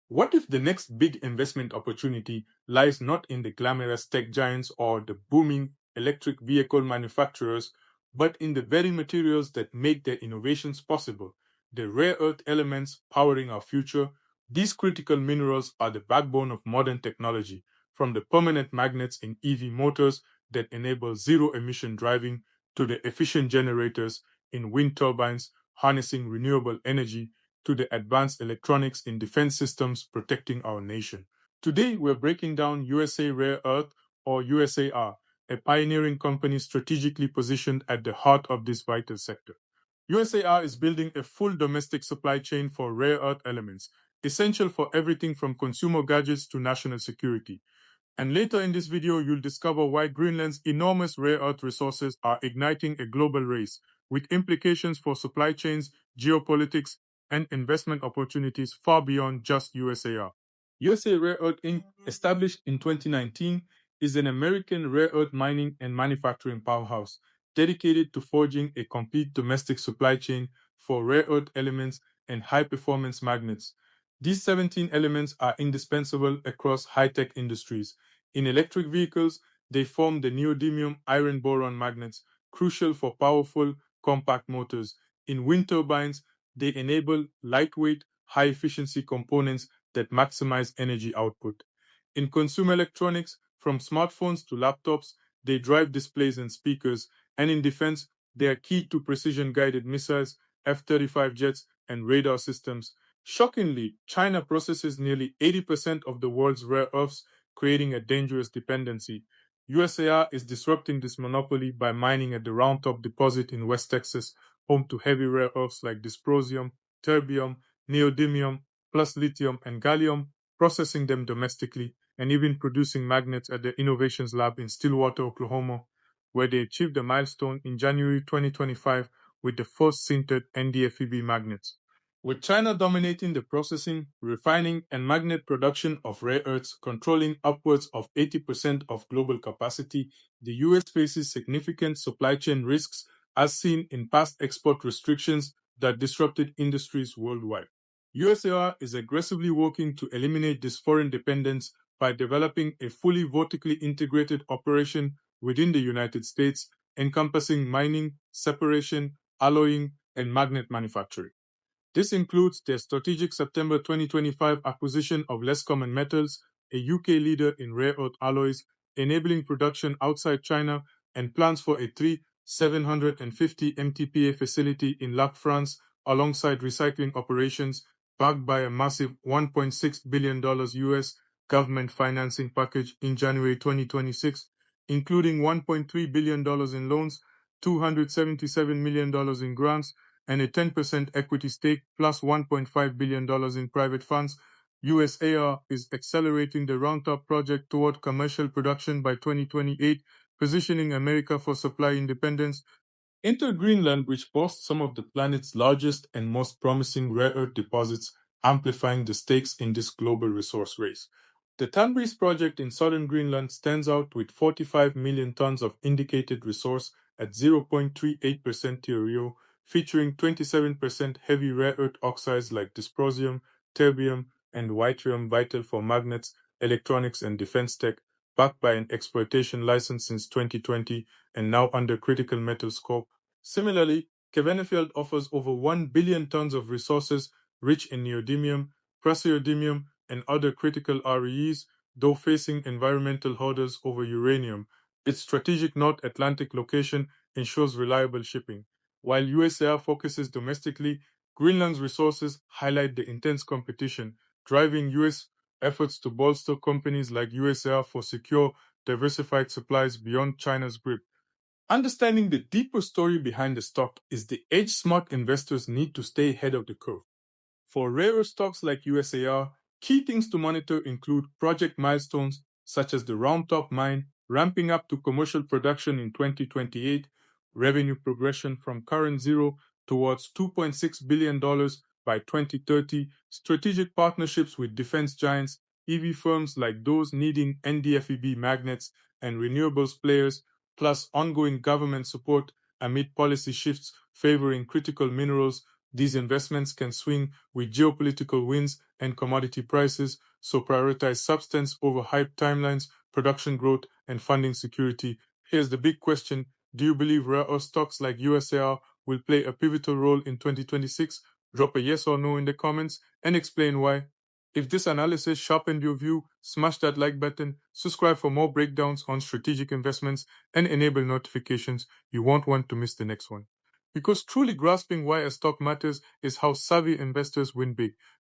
What if the next big investment opportunity lies not in the glamorous tech giants or the booming electric vehicle manufacturers, but in the very materials that make their innovations possible? The rare earth elements powering our future. These critical minerals are the backbone of modern technology, from the permanent magnets in EV motors that enable zero emission driving to the efficient generators in wind turbines harnessing renewable energy to the advanced electronics in defense systems protecting our nation. Today, we're breaking down USA Rare Earth, or USAR, a pioneering company strategically positioned at the heart of this vital sector. USAR is building a full domestic supply chain for rare earth elements, essential for everything from consumer gadgets to national security. And later in this video, you'll discover why Greenland's enormous rare earth resources are igniting a global race, with implications for supply chains, geopolitics, and investment opportunities far beyond just USAR. USA Rare Earth Inc., established in 2019, is an American rare earth mining and manufacturing powerhouse dedicated to forging a complete domestic supply chain for rare earth elements and high performance magnets. These 17 elements are indispensable across high tech industries. In electric vehicles, they form the neodymium iron boron magnets, crucial for powerful, compact motors. In wind turbines, they enable lightweight, high efficiency components that maximize energy output. In consumer electronics, from smartphones to laptops, they drive displays and speakers. And in defense, they are key to precision guided missiles, F 35 jets, and radar systems. Shockingly, China processes nearly 80% of the world's rare earths, creating a dangerous dependency. USAR is disrupting this monopoly by mining at the Round Top deposit in West Texas, home to heavy rare earths like dysprosium, terbium, neodymium, plus lithium and gallium, processing them domestically, and even producing magnets at the Innovations Lab in Stillwater, Oklahoma, where they achieved a milestone in January 2025 with the first sintered NdFeB magnets. With China dominating the processing, refining, and magnet production of rare earths, controlling upwards of 80% of global capacity, the US faces significant supply chain risks as seen in past export restrictions that disrupted industries worldwide. USAR is aggressively working to eliminate this foreign dependence by developing a fully vertically integrated operation within the United States, encompassing mining, separation, alloying, and magnet manufacturing. This includes their strategic September 2025 acquisition of Less Common Metals, a UK leader in rare earth alloys, enabling production outside China, and plans for a 750 MTPA facility in Lac, France, alongside recycling operations backed by a massive $1.6 billion US government financing package in January 2026, including $1.3 billion in loans, $277 million in grants, and a 10% equity stake plus $1.5 billion in private funds. USAR is accelerating the Round-Top project toward commercial production by 2028, positioning America for supply independence. Enter Greenland, which boasts some of the planet's largest and most promising rare earth deposits, amplifying the stakes in this global resource race. The Tanbreeze project in southern Greenland stands out with 45 million tons of indicated resource at 0.38% TREO, featuring 27% heavy rare earth oxides like dysprosium, terbium, and yttrium, vital for magnets, electronics, and defense tech, backed by an exploitation license since 2020 and now under critical metal scope. Similarly, Kevenefeld offers over 1 billion tons of resources rich in neodymium, praseodymium, and other critical REEs, though facing environmental hurdles over uranium. Its strategic North Atlantic location ensures reliable shipping. While USAR focuses domestically, Greenland's resources highlight the intense competition, driving US efforts to bolster companies like USAR for secure, diversified supplies beyond China's grip. Understanding the deeper story behind the stock is the edge smart investors need to stay ahead of the curve. For rarer stocks like USAR, key things to monitor include project milestones such as the Round Top mine ramping up to commercial production in 2028, revenue progression from current zero towards $2.6 billion by 2030, strategic partnerships with defense giants, EV firms like those needing NdFeB magnets, and renewables players, plus ongoing government support amid policy shifts favoring critical minerals. These investments can swing with geopolitical winds and commodity prices, so prioritize substance over hype timelines, production growth, and funding security. Here's the big question: do you believe rare earth stocks like USAR will play a pivotal role in 2026? Drop a yes or no in the comments and explain why. If this analysis sharpened your view, smash that like button, subscribe for more breakdowns on strategic investments, and enable notifications. You won't want to miss the next one. Because truly grasping why a stock matters is how savvy investors win big.